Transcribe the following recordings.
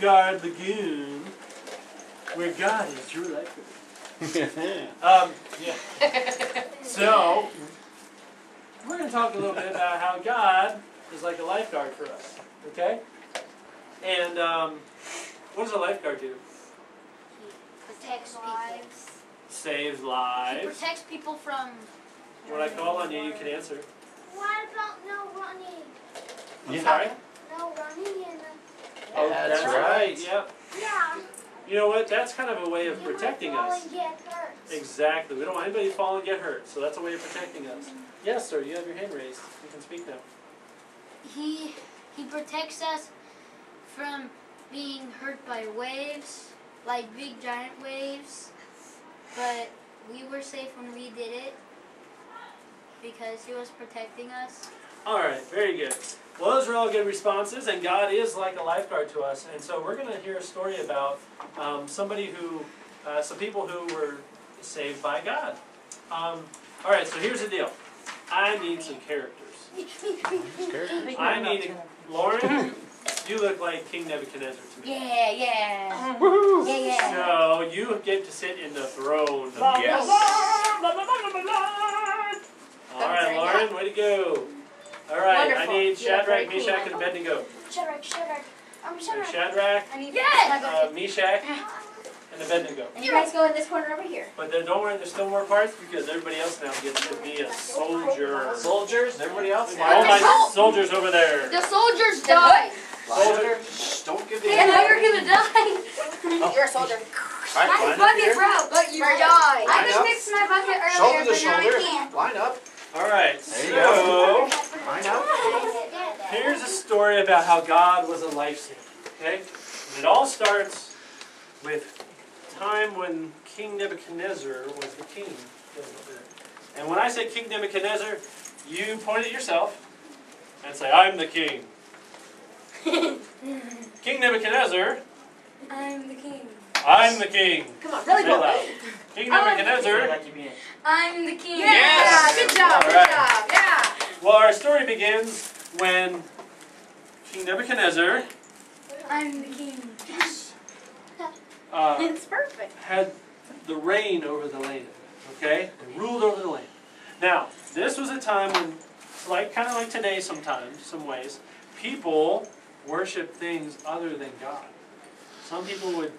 Lifeguard Lagoon, where God is your lifeguard. Yeah. So, we're going to talk a little bit about how God is like a lifeguard for us. Okay? And what does a lifeguard do? He protects lives. Saves He lives. protects people from... When I call on you, you can answer. What about no running? I'm sorry? No running in Oh, Yeah, that's right. Yep. Yeah. You know what? That's kind of a way of You might protecting fall us. and get hurt. Exactly. We don't want anybody to fall and get hurt. So that's a way of protecting us. Yes, sir. You have your hand raised. You can speak now. He protects us from being hurt by waves, like big giant waves. But we were safe when we did it because he was protecting us. All right. Very good. Well, those are all good responses, and God is like a lifeguard to us. And so we're going to hear a story about some people who were saved by God. All right. So here's the deal. I need some characters. I need Lauren. You look like King Nebuchadnezzar to me. Yeah. Woohoo! Yeah. So you get to sit in the throne. Yes. All right, Lauren, way to go. All right, Wonderful. I need Shadrach, Very cool. Meshach, and Abednego. Shadrach. So Shadrach, I need yes. Meshach, and Abednego. And you guys go in this corner over here. But then don't worry, there's still more parts because everybody else now gets to be a soldier. Soldiers, everybody else? All my soldiers over there. The soldiers died. Soldiers. Shh, don't give the Hey, now you're gonna die. You're a soldier. Alright, My line up bucket here. broke, but you Right. died. Line I up. just fixed my bucket earlier, Shoulder to but now I shoulder. can't. Line up. All right, There you so Line up. here's a story about how God was a lifesaver. Okay, and it all starts with time when King Nebuchadnezzar was the king. And when I say King Nebuchadnezzar, you point at yourself and say, "I'm the king." King Nebuchadnezzar, I'm the king. I'm the king. Come on, really Say it quick. loud. King Nebuchadnezzar. I'm the king. Yes! Good job, All good right. job. Yeah. Well, our story begins when King Nebuchadnezzar I'm the king. It's perfect. had the reign over the land. Okay, and ruled over the land. Now, this was a time when, kind of like today, sometimes, some ways, people worship things other than God. Some people would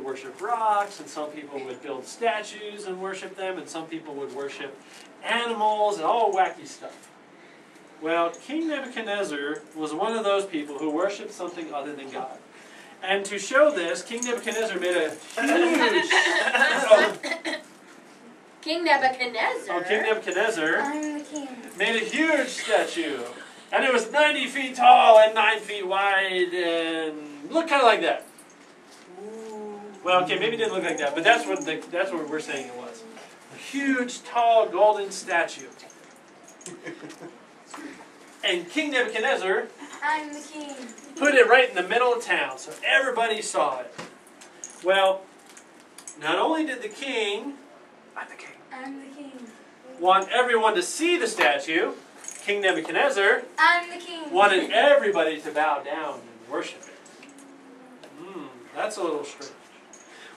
worship rocks, and some people would build statues and worship them, and some people would worship animals and all wacky stuff. Well, King Nebuchadnezzar was one of those people who worshiped something other than God. And to show this, King Nebuchadnezzar made a huge... King Nebuchadnezzar. King Nebuchadnezzar I'm the king. made a huge statue. And it was 90 feet tall and 9 feet wide and looked kind of like that. Well, okay, maybe it didn't look like that, but that's what we're saying it was. A huge, tall, golden statue. And King Nebuchadnezzar I'm the king. put it right in the middle of town, so everybody saw it. Well, not only did the king, I'm the king. I'm the king. want everyone to see the statue, King Nebuchadnezzar I'm the king. wanted everybody to bow down and worship it. That's a little strange.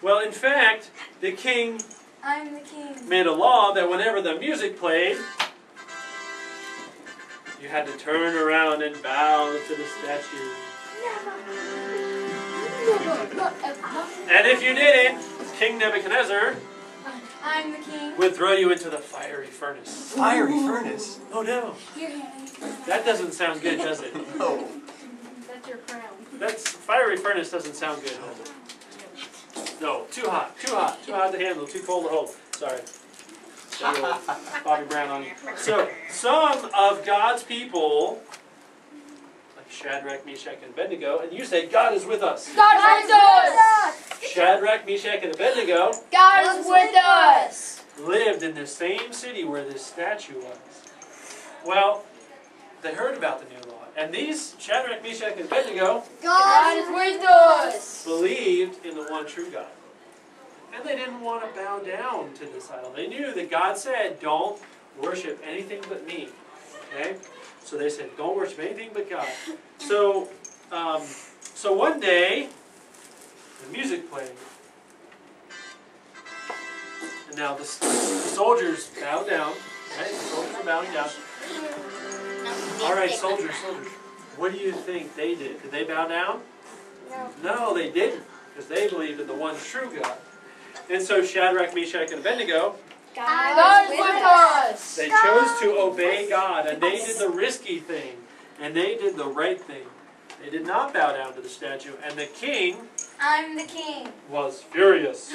Well, in fact, the king I'm the king. made a law that whenever the music played, you had to turn around and bow to the statue. And if you didn't, King Nebuchadnezzar I'm the king. would throw you into the fiery furnace. Fiery furnace. Oh no, Here, Henry. that doesn't sound good, does it? No. That's your crown. That's fiery furnace doesn't sound good, does it? No, too hot to handle, too cold to hold. Sorry. Got a little Bobby Brown on you. So, some of God's people, like Shadrach, Meshach, and Abednego, and you say, God is with us. God is with us. Shadrach, Meshach, and Abednego God is with us. lived in the same city where this statue was. Well, they heard about the new law. And these, Shadrach, Meshach, and Abednego, God is with us. believed in the one true God. And they didn't want to bow down to this idol. They knew that God said, don't worship anything but me. Okay? So they said, don't worship anything but God. So So one day, the music played. And now the soldiers bow down. Right? The soldiers are bowing down. All right, soldiers. What do you think they did? Did they bow down? No, they didn't. Because they believed in the one true God. And so Shadrach, Meshach, and Abednego, God is with us. they chose to obey God. And they did the risky thing. And they did the right thing. They did not bow down to the statue. And the king I'm the king. was furious.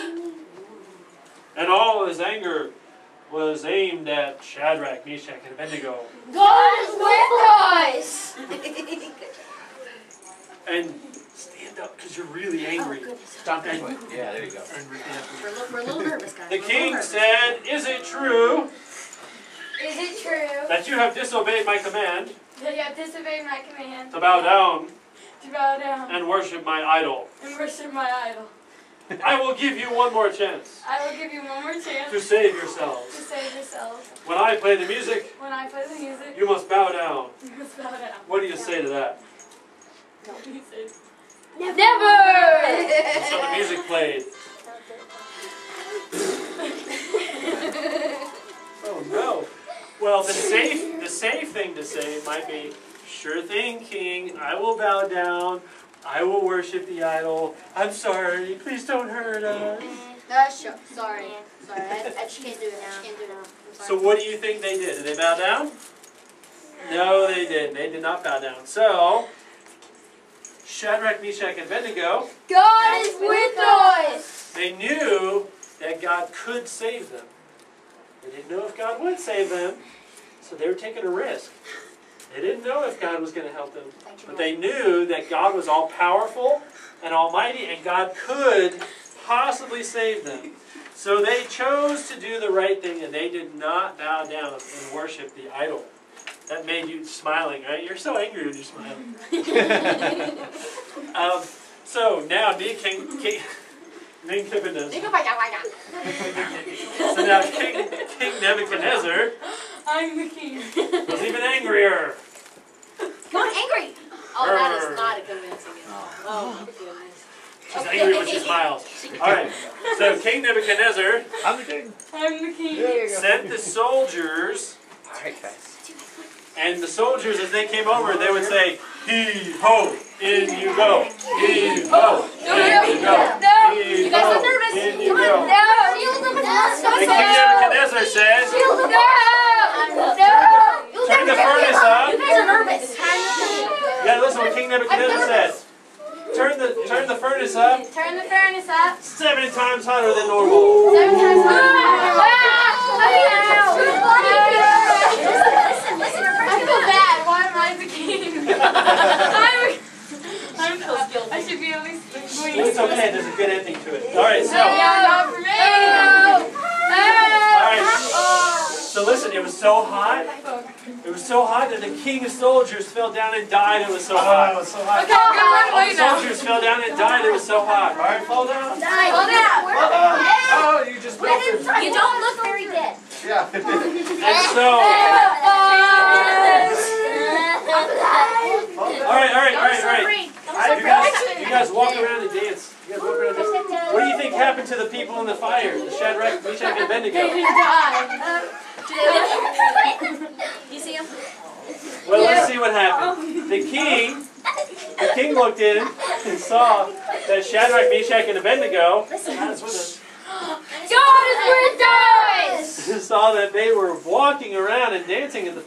And all his anger was aimed at Shadrach, Meshach, and Abednego. God is with us. And stand up because you're really angry. Stop that way. Yeah, there you go. We're a little nervous, guys. The king said, "Is it true Is it true that you have disobeyed my command that you have disobeyed my command to bow down to bow down and worship my idol? and worship my idol? I will give you one more chance I will give you one more chance to save to yourselves. save yourselves. When I play the music, When I play the music, you must bow down." you must bow down. What do you say to that? He said, Never. And so the music played. Oh no. Well, the safe thing to say might be, "Sure thing, king. I will bow down. I will worship the idol. I'm sorry. Please don't hurt us." Sure. Sorry. I just can't do it now. I'm sorry. So what do you think they did? Did they bow down? No, they didn't. They did not bow down. So, Shadrach, Meshach, and Abednego, God is with us. they knew that God could save them. They didn't know if God would save them, so they were taking a risk. They didn't know if God was going to help them, but they knew that God was all-powerful and almighty, and God could possibly save them. So they chose to do the right thing, and they did not bow down and worship the idol. That made you smiling, right? You're so angry when you're smiling. So now, King Nebuchadnezzar. So now King Nebuchadnezzar I'm the king. was even angrier. Come on, angry. Oh, that is not a convincing answer. Oh my goodness. She's angry when she smiles. Alright, so King Nebuchadnezzar I'm the king. I'm the king. Here you go. sent the soldiers, Alright, guys. and the soldiers, as they came over, they would say, "Heave-ho, in you go. Heave-ho, in you go. No. You guys are Heave-ho, nervous. in you Come on. go." No. Shield them. And King Nebuchadnezzar said, Shield them. No. "Turn the furnace up." You guys are nervous. Yeah, listen what King Nebuchadnezzar said. Turn the furnace up Turn the furnace up 7 times hotter than normal. 7 times higher. Listen. I feel bad. Why am I the king? I should be at least the queen. It's okay, there's a good ending to it. Alright, so. Yeah, not for me. Alright. So listen, it was so hot. It was so hot that the king's soldiers fell down and died. It was so hot. Oh, it's so hot. Okay, I'm gonna run All away the now. soldiers fell down and died. It was so hot. Alright, fall down. Oh, you just melted. You don't look very dead. Yeah. And so. Alright. You guys walk around and dance. You guys walk around and dance. What do you think happened to the people in the fire? The Shadrach, Meshach, and They Abednego? didn't die. You see him? Well, let's see what happened. The king looked in and saw that Shadrach, Meshach, and Abednego, God is with us, God is with us. saw that they were walking around and dancing in the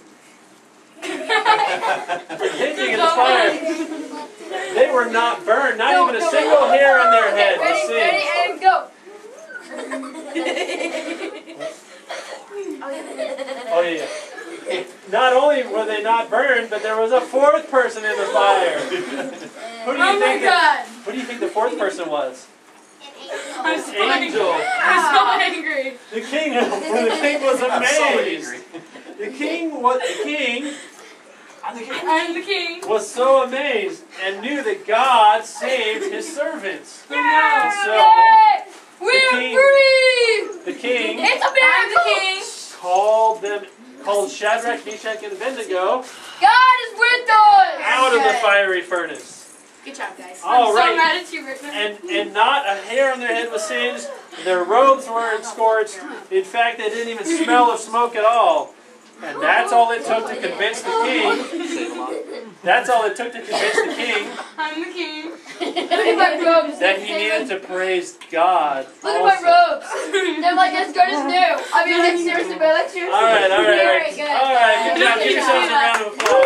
fire. They were not burned, not even a single hair on their head. Let's see. Ready, and go. Oh yeah. Not only were they not burned, but there was a 4th person in the fire. Who do you think? Who do you think the 4th person was? I'm so angry. Angel. I'm so angry. The king was amazed. The king I'm the king. was so amazed and knew that God saved his servants. Yeah. And so Yay. We're king- free. the king It's a miracle. called Shadrach, Meshach, and Abednego God is with us. out of the fiery furnace. Good job, guys. All I'm right. so mad at you right now. And not a hair on their head was singed. Their robes weren't scorched. In fact, they didn't even smell of smoke at all. And that's all it took to convince the king. That's all it took to convince the king I'm the king. Look at my robes. that he needed to praise God. Look at my robes. They're like as good as new. I mean, like seriously, but like seriously. All right. Very good. All right, good job. Give yourselves a round of applause.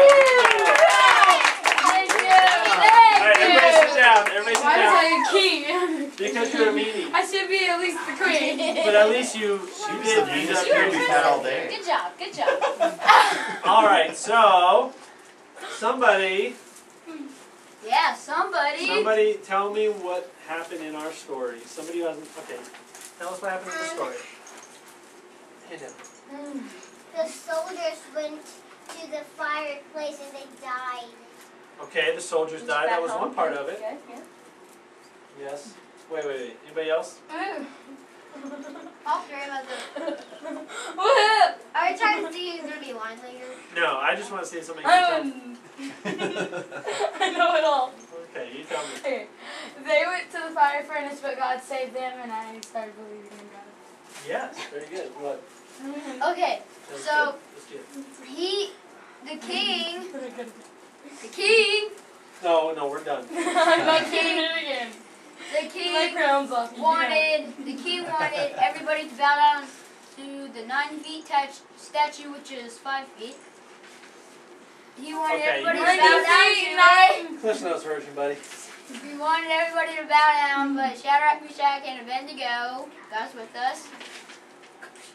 Thank you. All right, everybody sit down. Everybody sit Why was down. I a king? Because you're a meanie. I should be at least the queen. But at least you did end up here. We've had all day. Good job. Good job. All right, so somebody Yeah, somebody. tell me what happened in our story. Somebody who hasn't. Okay, tell us what happened in the story. Hand down. The soldiers went to the fireplace and they died. Okay, the soldiers died. That was one part of it. Good, yeah. Yes. Wait. Anybody else? All three of us. What? Are you trying to see who's going to be line later? No, I just want to say something. I You know it all. okay, you tell me. Okay. They went to the fire furnace, but God saved them, and I started believing in God. Yes, very good. What? Okay, That's so good. That's good. the king, No, we're done. I'm not kidding it again. the My king crown's off. the king wanted everybody to bow down to the 9 feet statue, which is 5 feet. He wanted Okay, everybody you to bow down to. Cliff Notes version, buddy. He wanted everybody to bow down, but Shadrach, Meshach, and Abednego, God's with us,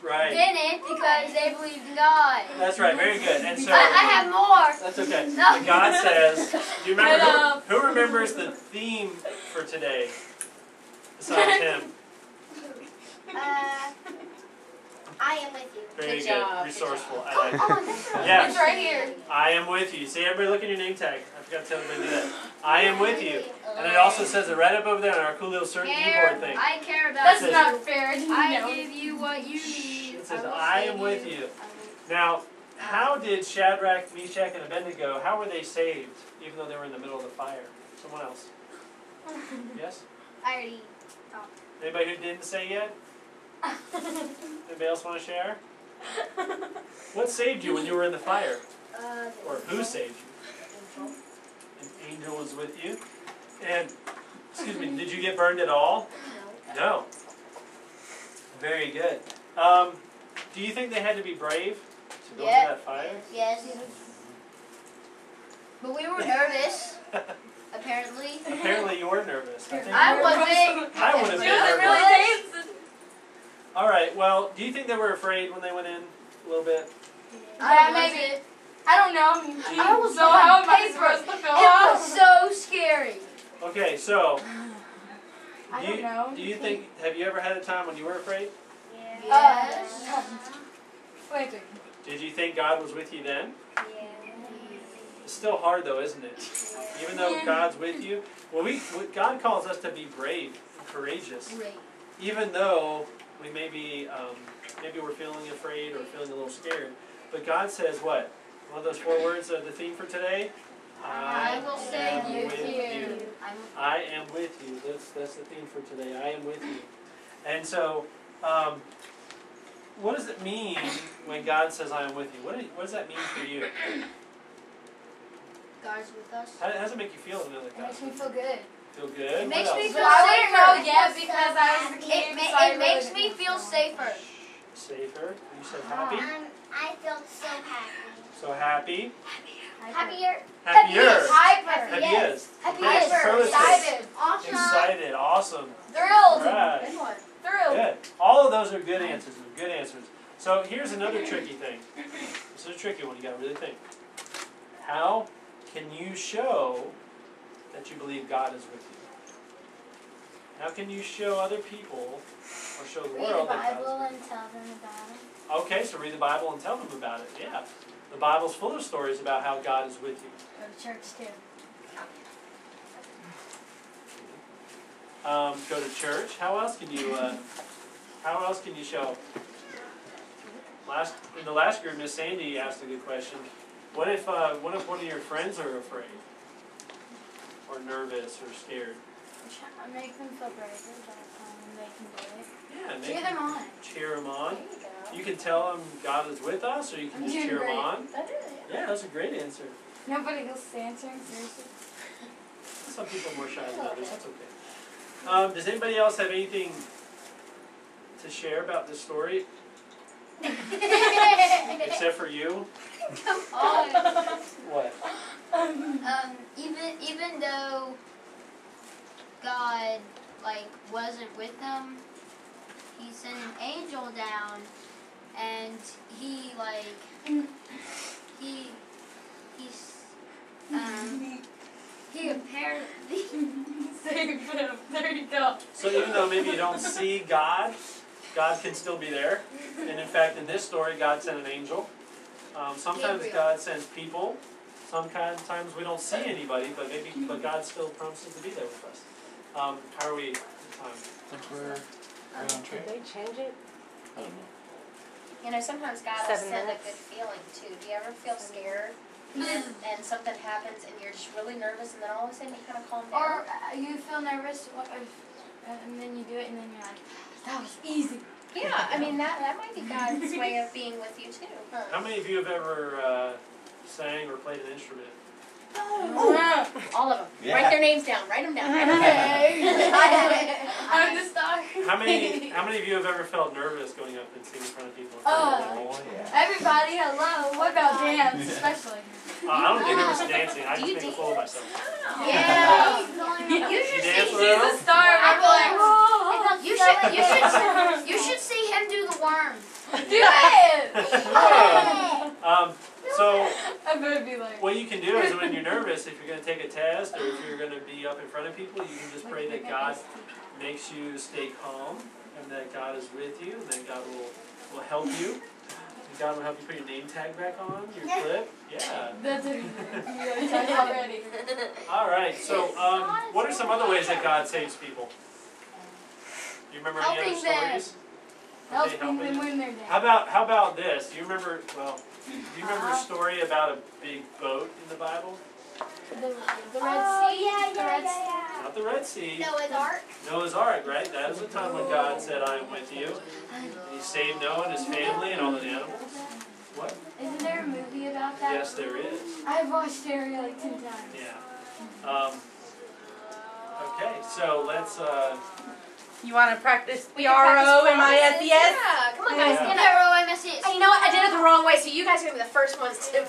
Right. didn't because they believed in God. That's right. Very good. And so. I have more. That's okay. No. But God says, do you remember Hello. who remembers the theme for today? Besides him. I am with you. Very Good good. job, good Resourceful. job. I like it. Oh, that's right. Yes. It's right here. I am with you. See, everybody look at your name tag. I forgot to tell everybody to do that. I am with you. And it also says it right up over there on our cool little keyboard thing. I care about That's you. not fair. I No. give you what you need. It says, will I save am with you. Now, how did Shadrach, Meshach, and Abednego, how were they saved, even though they were in the middle of the fire? Someone else? Yes? I already. Anybody who didn't say yet? Anybody else want to share? What saved you when you were in the fire? Or who saved you? An angel was with you. And, excuse me, did you get burned at all? No. Very good. Do you think they had to be brave to go into that fire? Yes. But we were nervous, apparently. Apparently you were nervous. I think I you were. wasn't. I would have She been wasn't nervous. really dancing. All right, well, do you think they were afraid when they went in a little bit? Yeah, maybe. I don't know. I was So how am I paper. supposed to feel? It was so scary. Okay, so, I don't know. do you think, have you ever had a time when you were afraid? Yes. Wait. Did you think God was with you then? It's still hard though, isn't it? Even though God's with you. Well, God calls us to be brave and courageous. Great. Even though we may be, maybe we're feeling afraid or feeling a little scared. But God says what? One of those 4 words of the theme for today? I will save am you. with you. I am with you. That's the theme for today. I am with you. And so, what does it mean when God says I am with you? What does that mean for you? God's with us. How does it make you feel to know that It God? makes me feel good. Feel good? It makes What me else? feel I wouldn't know safer. yet because I was the king. so I It really makes didn't me know. feel safer. Safer. You said happy? I felt so happy. So happy. Happier. Happier. Hyper. Yes. Happy. Great superlative. Excited. Awesome. Excited. Awesome. Thrilled. Right. Thrilled. Good. All of those are good answers. Good answers. So here's another tricky thing. This is a tricky one. You got to really think. How can you show that you believe God is with you? How can you show other people or show the Read the world that God Bible is with and tell them about it. you? Okay, so read the Bible and tell them about it. Yeah. The Bible's full of stories about how God is with you. Go to church too. Go to church. How else can you? How else can you show? In the last group, Miss Sandy asked a good question. What if one of your friends are afraid, or nervous or scared? I make them feel braver that they can do it. Yeah, Cheer them on. Cheer them on. There you go. You can tell them God is with us, or you can I'm just doing cheer them great. on. That is. Yeah, that's a great answer. Nobody else is answering, seriously. Some people are more shy than others. That's okay. Does anybody else have anything to share about this story, except for you? What? Even though God wasn't with them, He sent an angel down, and he apparently Save them. There you go. So even though maybe you don't see God, God can still be there. And in fact, in this story, God sent an angel. Sometimes Gabriel. God sends people. Sometimes we don't see anybody, but God still promises to be there with us. How are we at time? I think we're right on Did track. they change it? I don't know. You know, sometimes God will 7 send a minutes. good feeling too. Do you ever feel scared and something happens and you're just really nervous and then all of a sudden you kind of calm down? Or you feel nervous, and then you do it, and then you're like, that was easy. Yeah, I mean that might be God's way of being with you too. How many of you have ever sang or played an instrument? All of them. Yeah. Write their names down. Write them down. Write them down. I'm the star. How many of you have ever felt nervous going up and singing in front of people? Oh, yeah. Everybody, hello. What about dance, especially? I don't get nervous dancing. I Do just you make a dance? fool of myself. Yeah. You dance She's with the them? star of our class. You should see him do the worm. Do it! So I'm gonna be like. what you can do is when you're nervous, if you're going to take a test or if you're going to be up in front of people, you can just pray that God makes you stay calm and that God is with you and that God will help you. And God will help you put your name tag back on, your clip. Yeah. That's it. You guys already. All right. So what are some other ways that God saves people? Do you remember any other Helping them. stories? Helping helping them you. when they're How down. about this? Do you remember a story about a big boat in the Bible? The Red Sea. yeah, The Red Sea. yeah. Not the Red Sea. Noah's Ark. Noah's Ark, right? That was the time when God said, I am with you. And He saved Noah and his family and all the animals. What? Isn't there a movie about that? Yes, there is. I've watched it like 10 times. Yeah. Okay, so let's, You want to practice We can practice R-O-M-I-S-E-S? Yeah, come on guys, Yeah. stand up. Arrow, I miss it. Hey, you know what? I did it the wrong way, so you guys are gonna be the first ones to